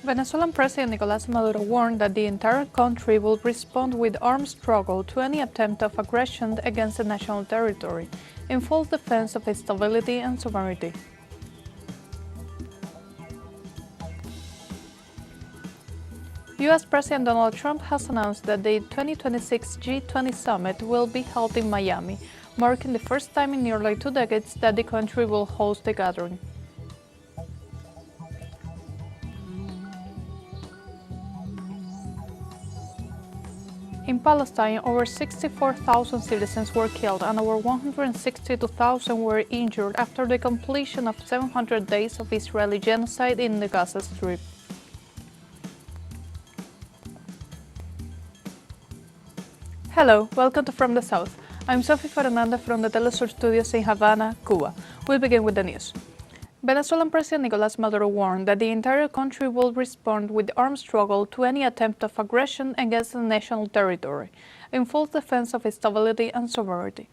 Venezuelan President Nicolas Maduro warned that the entire country will respond with armed struggle to any attempt of aggression against the national territory, in full defense of its stability and sovereignty. U.S. President Donald Trump has announced that the 2026 G20 summit will be held in Miami, marking the first time in nearly 2 decades that the country will host the gathering. In Palestine, over 64,000 citizens were killed and over 162,000 were injured after the completion of 700 days of Israeli genocide in the Gaza Strip. Hello, welcome to From the South. I'm Sophie Fernandez from the teleSUR studios in Havana, Cuba. We'll begin with the news. Venezuelan President Nicolas Maduro warned that the entire country will respond with armed struggle to any attempt of aggression against the national territory, in full defense of its stability and sovereignty.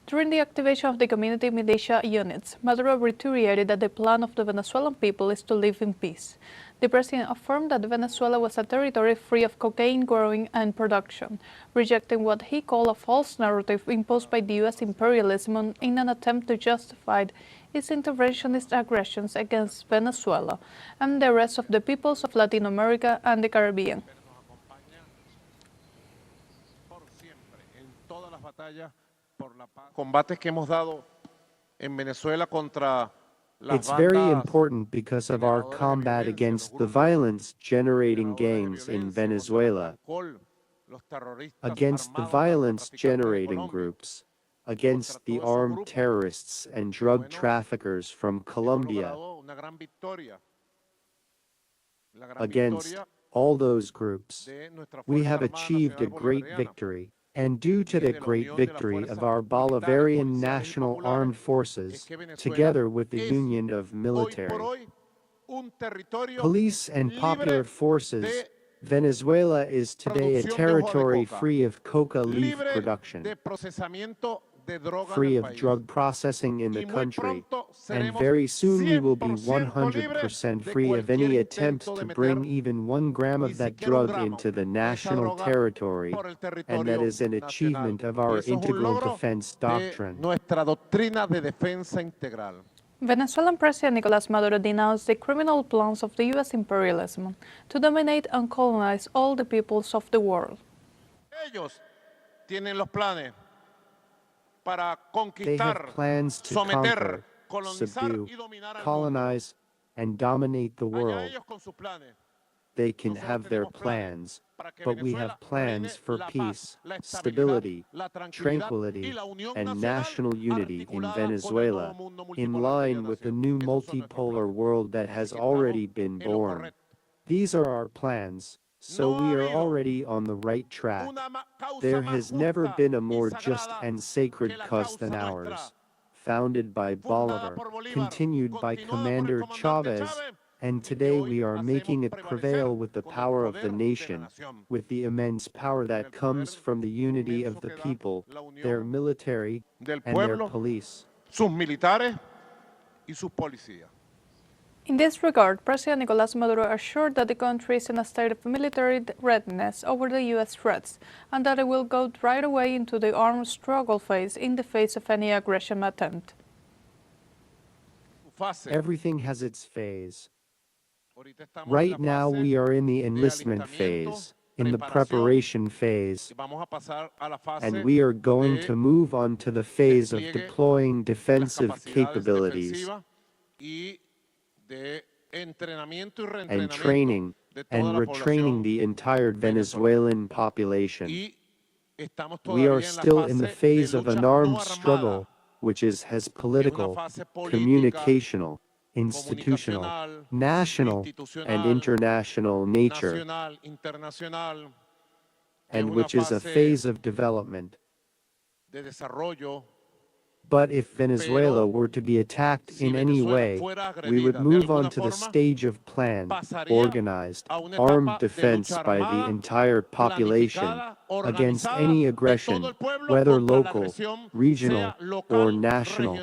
During the activation of the community militia units, Maduro reiterated that the plan of the Venezuelan people is to live in peace. The president affirmed that Venezuela was a territory free of cocaine growing and production, rejecting what he called a false narrative imposed by the U.S. imperialism in an attempt to justify its interventionist aggressions against Venezuela and the rest of the peoples of Latin America and the Caribbean. Combates que hemos dado en Venezuela contra It's very important because of our combat against the violence-generating gangs in Venezuela, against the violence-generating groups, against the armed terrorists and drug traffickers from Colombia, against all those groups. We have achieved a great victory. And due to the great victory of our Bolivarian National Armed Forces, together with the Union of Military, Police and Popular Forces, Venezuela is today a territory free of coca leaf production, free of drug processing in the country, and very soon we will be 100% free of any attempt to bring even 1 gram of that drug into the national territory, and that is an achievement of our integral defense doctrine. Venezuelan President Nicolas Maduro denounced the criminal plans of the U.S. imperialism to dominate and colonize all the peoples of the world. They have plans to conquer, subdue, colonize, and dominate the world. They can have their plans, but we have plans for peace, stability, tranquility, and national unity in Venezuela, in line with the new multipolar world that has already been born. These are our plans. So we are already on the right track. There has never been a more just and sacred cause than ours, founded by Bolivar, continued by Commander Chavez, and today we are making it prevail with the power of the nation, with the immense power that comes from the unity of the people, their military, and their police. In this regard, President Nicolas Maduro assured that the country is in a state of military readiness over the U.S. threats, and that it will go right away into the armed struggle phase in the face of any aggression attempt. Everything has its phase. Right now we are in the enlistment phase, in the preparation phase, and we are going to move on to the phase of deploying defensive capabilities, and training and retraining the entire Venezuelan population. We are still in the phase of an armed struggle, which has political, communicational, institutional, national, and international nature, and which is a phase of development, But if Venezuela were to be attacked in any way, we would move on to the stage of planned, organized, armed defense by the entire population against any aggression, whether local, regional, or national.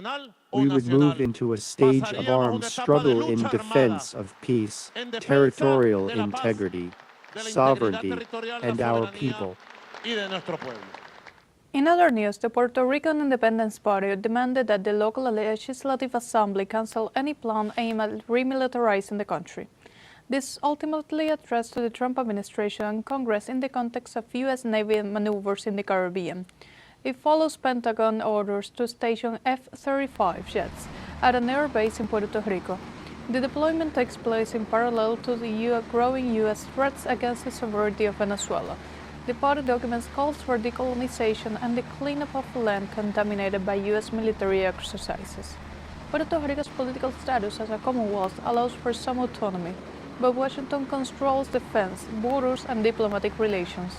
We would move into a stage of armed struggle in defense of peace, territorial integrity, sovereignty, and our people. In other news, the Puerto Rican Independence Party demanded that the local legislative assembly cancel any plan aimed at remilitarizing the country. This ultimately addressed to the Trump administration and Congress in the context of U.S. Navy maneuvers in the Caribbean. It follows Pentagon orders to station F-35 jets at an air base in Puerto Rico. The deployment takes place in parallel to the growing U.S. threats against the sovereignty of Venezuela. The party documents calls for decolonization and the cleanup of land contaminated by U.S. military exercises. Puerto Rico's political status as a Commonwealth allows for some autonomy, but Washington controls defense, borders, and diplomatic relations.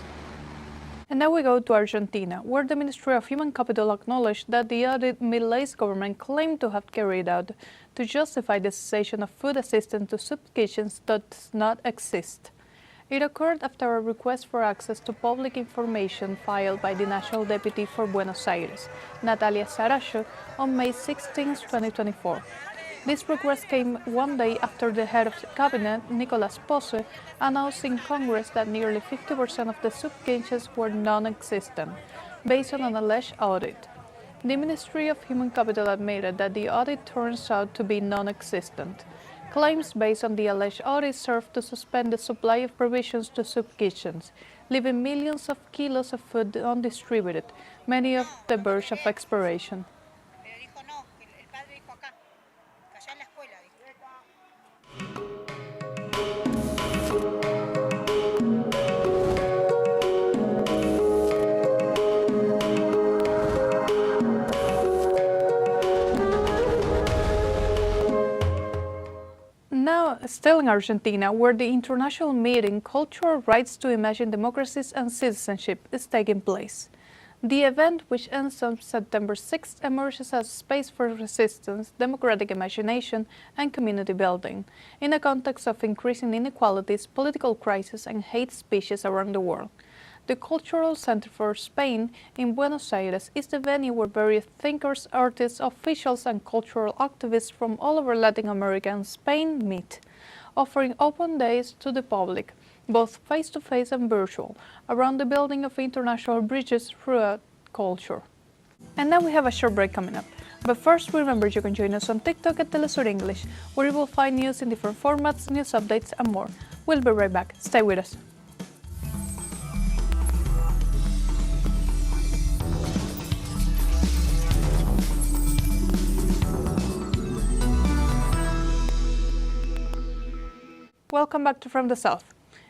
And now we go to Argentina, where the Ministry of Human Capital acknowledged that the audit Milei's government claimed to have carried out to justify the cessation of food assistance to soup kitchens does not exist. It occurred after a request for access to public information filed by the National Deputy for Buenos Aires, Natalia Saracho, on May 16, 2024. This request came one day after the head of the cabinet, Nicolás Posse, announced in Congress that nearly 50% of the soup kitchens were non-existent, based on an alleged audit. The Ministry of Human Capital admitted that the audit turns out to be non-existent. Claims based on the alleged audit served to suspend the supply of provisions to soup kitchens, leaving millions of kilos of food undistributed, many on the verge of expiration. Now, still in Argentina, where the international meeting Cultural Rights to Imagine Democracies and Citizenship is taking place. The event, which ends on September 6th, emerges as a space for resistance, democratic imagination, and community building, in a context of increasing inequalities, political crisis, and hate speeches around the world. The Cultural Center for Spain in Buenos Aires is the venue where various thinkers, artists, officials, and cultural activists from all over Latin America and Spain meet, offering open days to the public, both face-to-face and virtual, around the building of international bridges throughout culture. And now we have a short break coming up. But first, remember you can join us on TikTok at teleSUR English, where you will find news in different formats, news updates, and more. We'll be right back. Stay with us. Welcome back to From the South.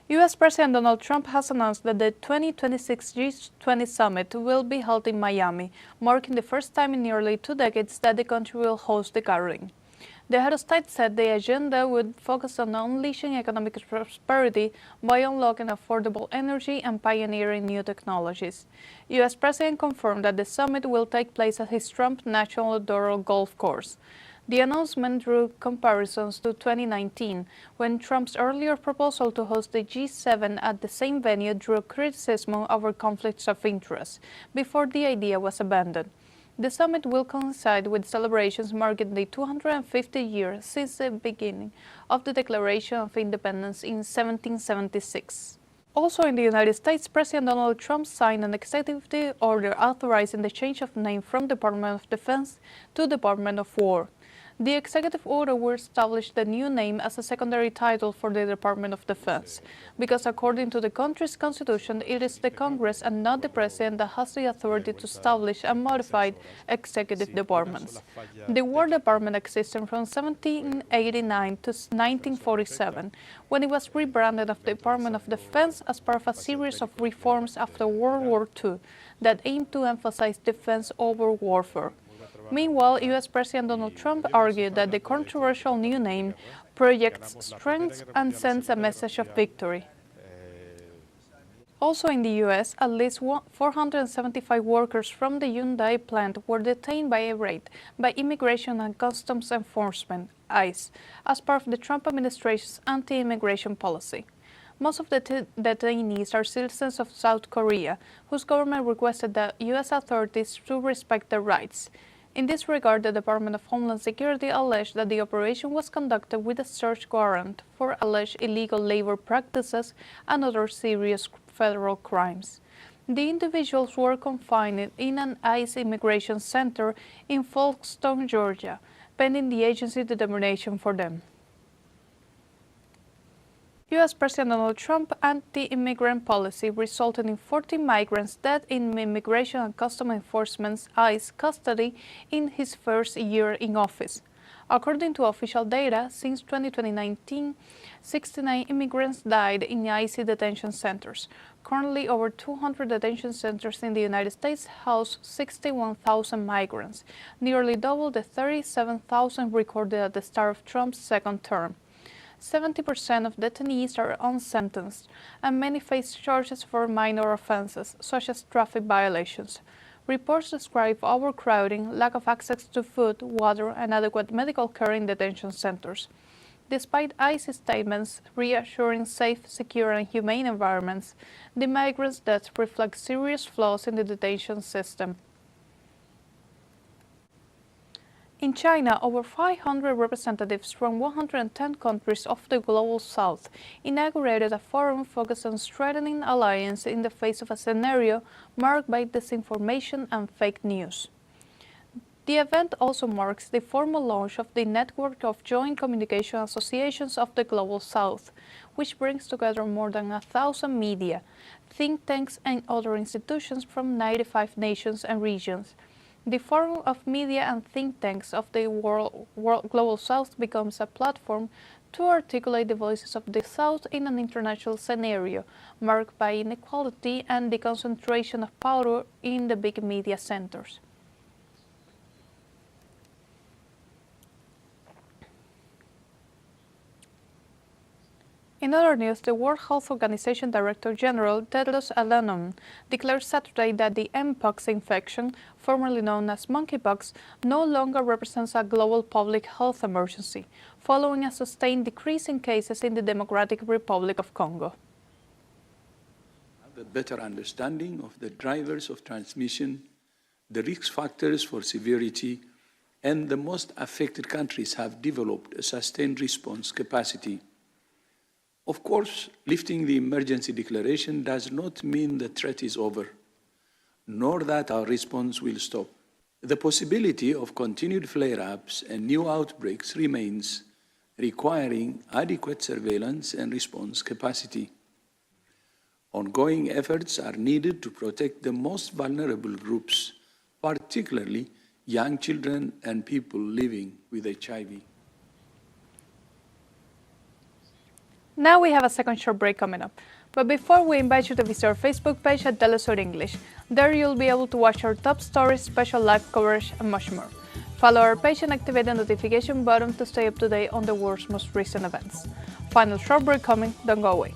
U.S. President Donald Trump has announced that the 2026 G20 summit will be held in Miami, marking the first time in nearly 2 decades that the country will host the gathering. The head of state said the agenda would focus on unleashing economic prosperity by unlocking affordable energy and pioneering new technologies. U.S. President confirmed that the summit will take place at his Trump National Doral Golf Course. The announcement drew comparisons to 2019, when Trump's earlier proposal to host the G7 at the same venue drew criticism over conflicts of interest, before the idea was abandoned. The summit will coincide with celebrations marking the 250 years since the beginning of the Declaration of Independence in 1776. Also in the United States, President Donald Trump signed an executive order authorizing the change of name from Department of Defense to Department of War. The executive order will establish the new name as a secondary title for the Department of Defense, because according to the country's constitution, it is the Congress and not the President that has the authority to establish and modify executive departments. The War Department existed from 1789 to 1947, when it was rebranded as the Department of Defense as part of a series of reforms after World War II that aimed to emphasize defense over warfare. Meanwhile, U.S. President Donald Trump argued that the controversial new name projects strength and sends a message of victory. Also in the U.S., at least 475 workers from the Hyundai plant were detained by a raid by Immigration and Customs Enforcement, ICE, as part of the Trump administration's anti-immigration policy. Most of the detainees are citizens of South Korea, whose government requested the U.S. authorities to respect their rights. In this regard, the Department of Homeland Security alleged that the operation was conducted with a search warrant for alleged illegal labor practices and other serious federal crimes. The individuals were confined in an ICE immigration center in Folkestone, Georgia, pending the agency determination for them. U.S. President Donald Trump's anti-immigrant policy resulted in 40 migrants dead in Immigration and Customs Enforcement's ICE custody in his first year in office. According to official data, since 2019, 69 immigrants died in ICE detention centers. Currently, over 200 detention centers in the United States house 61,000 migrants, nearly double the 37,000 recorded at the start of Trump's second term. 70% of detainees are unsentenced, and many face charges for minor offenses, such as traffic violations. Reports describe overcrowding, lack of access to food, water, and adequate medical care in detention centers. Despite ICE statements reassuring safe, secure, and humane environments, the migrants' deaths reflect serious flaws in the detention system. In China, over 500 representatives from 110 countries of the Global South inaugurated a forum focused on strengthening alliance in the face of a scenario marked by disinformation and fake news. The event also marks the formal launch of the Network of Joint Communication Associations of the Global South, which brings together more than 1,000 media, think tanks, and other institutions from 95 nations and regions. The Forum of Media and Think Tanks of the Global South becomes a platform to articulate the voices of the South in an international scenario marked by inequality and the concentration of power in the big media centers. In other news, the World Health Organization Director General Tedros Adhanom declared Saturday that the Mpox infection, formerly known as monkeypox, no longer represents a global public health emergency, following a sustained decrease in cases in the Democratic Republic of Congo. Have a better understanding of the drivers of transmission, the risk factors for severity, and the most affected countries have developed a sustained response capacity. Of course, lifting the emergency declaration does not mean the threat is over, nor that our response will stop. The possibility of continued flare-ups and new outbreaks remains, requiring adequate surveillance and response capacity. Ongoing efforts are needed to protect the most vulnerable groups, particularly young children and people living with HIV. Now we have a second short break coming up. But before, we invite you to visit our Facebook page at teleSUR English. There you'll be able to watch our top stories, special live coverage, and much more. Follow our page and activate the notification button to stay up to date on the world's most recent events. Final short break coming, don't go away.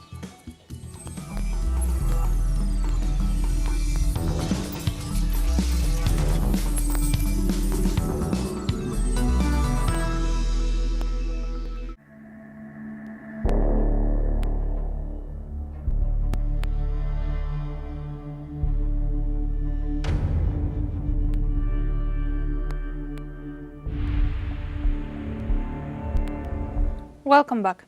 Welcome back.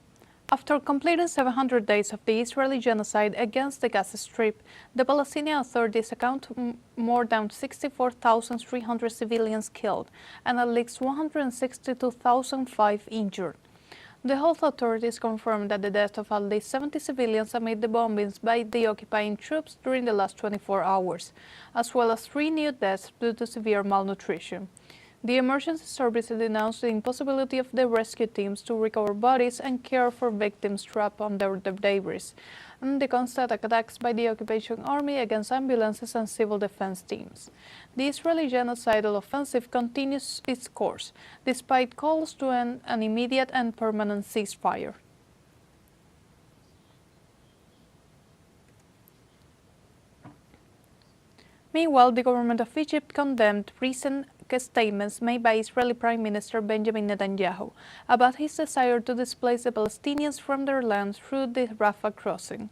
After completing 700 days of the Israeli genocide against the Gaza Strip, the Palestinian authorities account more than 64,300 civilians killed and at least 162,005 injured. The health authorities confirmed that the death of at least 70 civilians amid the bombings by the occupying troops during the last 24 hours, as well as 3 new deaths due to severe malnutrition. The emergency services announced the impossibility of the rescue teams to recover bodies and care for victims trapped under the debris, and the constant attacks by the occupation army against ambulances and civil defense teams. The Israeli genocidal offensive continues its course, despite calls to end an immediate and permanent ceasefire. Meanwhile, the government of Egypt condemned recent statements made by Israeli Prime Minister Benjamin Netanyahu about his desire to displace the Palestinians from their land through the Rafah crossing.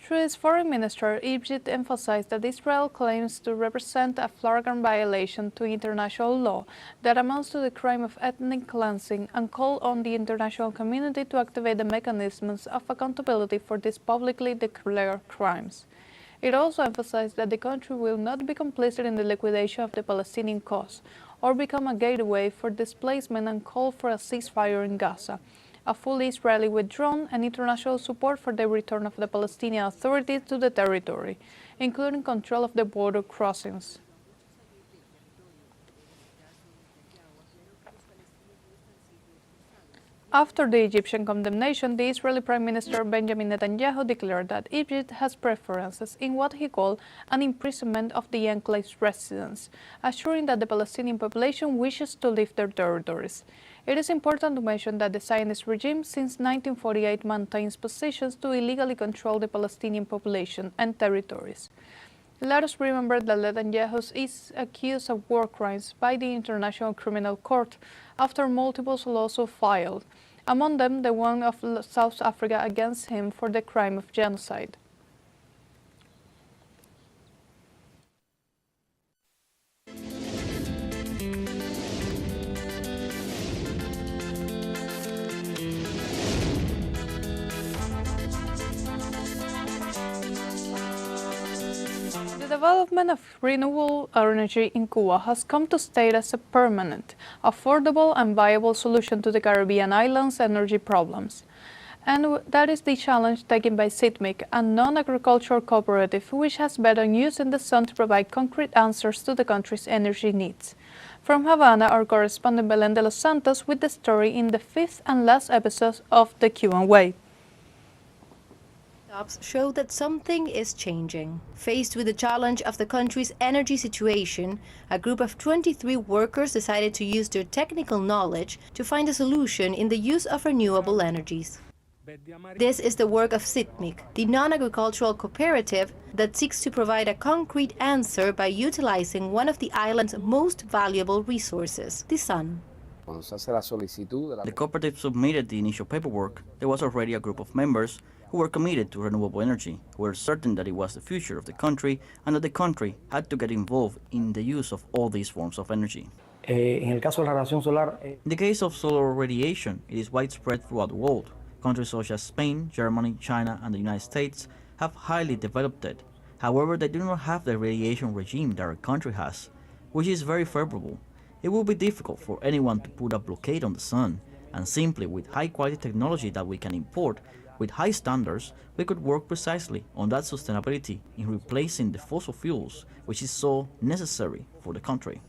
Through its foreign minister, Egypt emphasized that Israel claims to represent a flagrant violation to international law that amounts to the crime of ethnic cleansing and called on the international community to activate the mechanisms of accountability for these publicly declared crimes. It also emphasized that the country will not be complicit in the liquidation of the Palestinian cause or become a gateway for displacement and called for a ceasefire in Gaza, a full Israeli withdrawal, and international support for the return of the Palestinian Authority to the territory, including control of the border crossings. After the Egyptian condemnation, the Israeli Prime Minister Benjamin Netanyahu declared that Egypt has preferences in what he called an imprisonment of the enclave's residents, assuring that the Palestinian population wishes to leave their territories. It is important to mention that the Zionist regime since 1948 maintains positions to illegally control the Palestinian population and territories. Let us remember that Netanyahu is accused of war crimes by the International Criminal Court after multiple lawsuits filed, among them the one of South Africa against him for the crime of genocide. The development of renewable energy in Cuba has come to stay as a permanent, affordable and viable solution to the Caribbean islands' energy problems. And that is the challenge taken by CITMIC, a non-agricultural cooperative which has bet on using the sun to provide concrete answers to the country's energy needs. From Havana, our correspondent Belén de los Santos with the story in the fifth and last episode of The Cuban Way. Show that something is changing. Faced with the challenge of the country's energy situation, a group of 23 workers decided to use their technical knowledge to find a solution in the use of renewable energies. This is the work of CITMIC, the non-agricultural cooperative that seeks to provide a concrete answer by utilizing one of the island's most valuable resources, the sun. The cooperative submitted the initial paperwork. There was already a group of members who were committed to renewable energy, who were certain that it was the future of the country and that the country had to get involved in the use of all these forms of energy. In the case of solar radiation, it is widespread throughout the world. Countries such as Spain, Germany, China, and the United States have highly developed it. However, they do not have the radiation regime that our country has, which is very favorable. It will be difficult for anyone to put a blockade on the sun, and simply with high-quality technology that we can import, with high standards, we could work precisely on that sustainability in replacing the fossil fuels, which is so necessary for the country.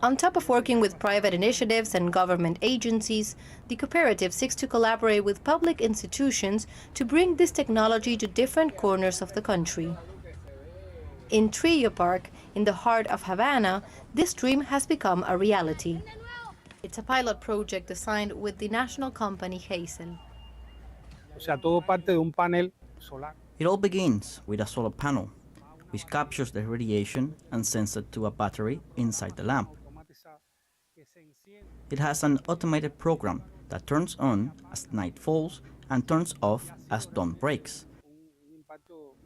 On top of working with private initiatives and government agencies, the cooperative seeks to collaborate with public institutions to bring this technology to different corners of the country. In Trillo Park, in the heart of Havana, this dream has become a reality. It's a pilot project designed with the national company Hazel. It all begins with a solar panel, which captures the radiation and sends it to a battery inside the lamp. It has an automated program that turns on as night falls and turns off as dawn breaks.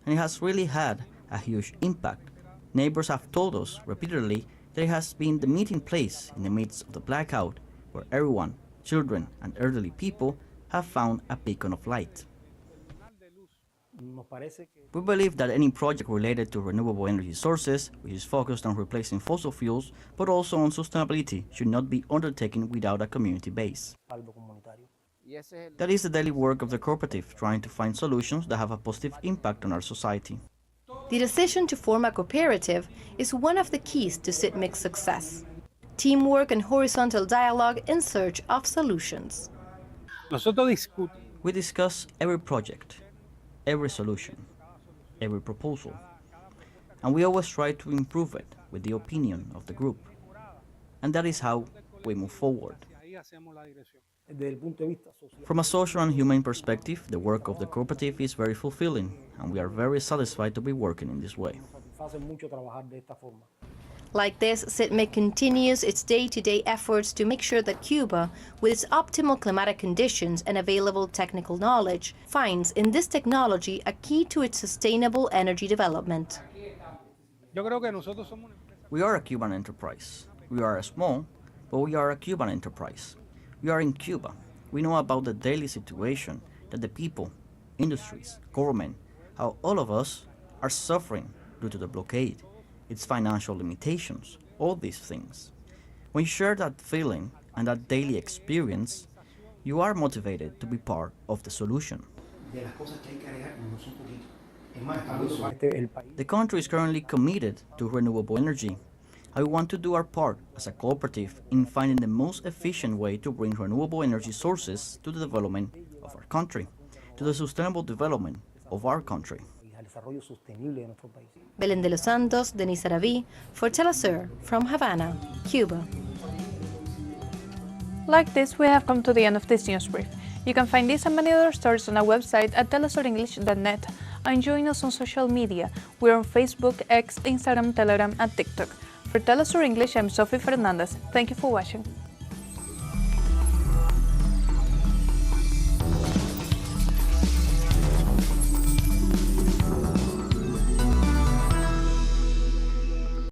And it has really had a huge impact. Neighbors have told us repeatedly that it has been the meeting place in the midst of the blackout, where everyone, children and elderly people, have found a beacon of light. We believe that any project related to renewable energy sources, which is focused on replacing fossil fuels, but also on sustainability, should not be undertaken without a community base. That is the daily work of the cooperative, trying to find solutions that have a positive impact on our society. The decision to form a cooperative is one of the keys to CITMIC's success. Teamwork and horizontal dialogue in search of solutions. We discuss every project, every solution, every proposal, and we always try to improve it with the opinion of the group. And that is how we move forward. From a social and human perspective, the work of the cooperative is very fulfilling, and we are very satisfied to be working in this way. Like this, SITMIC continues its day-to-day efforts to make sure that Cuba, with its optimal climatic conditions and available technical knowledge, finds in this technology a key to its sustainable energy development. We are a Cuban enterprise. We are small, but we are a Cuban enterprise. We are in Cuba. We know about the daily situation that the people, industries, government, how all of us are suffering due to the blockade, its financial limitations, all these things. When you share that feeling and that daily experience, you are motivated to be part of the solution. The country is currently committed to renewable energy. I want to do our part as a cooperative in finding the most efficient way to bring renewable energy sources to the development of our country, to the sustainable development of our country. Belén de los Santos, Denise Araví, for teleSUR from Havana, Cuba. Like this, we have come to the end of this news brief. You can find this and many other stories on our website at telesurenglish.net and join us on social media. We're on Facebook, X, Instagram, Telegram, and TikTok. For teleSUR English, I'm Sophie Fernandez. Thank you for watching.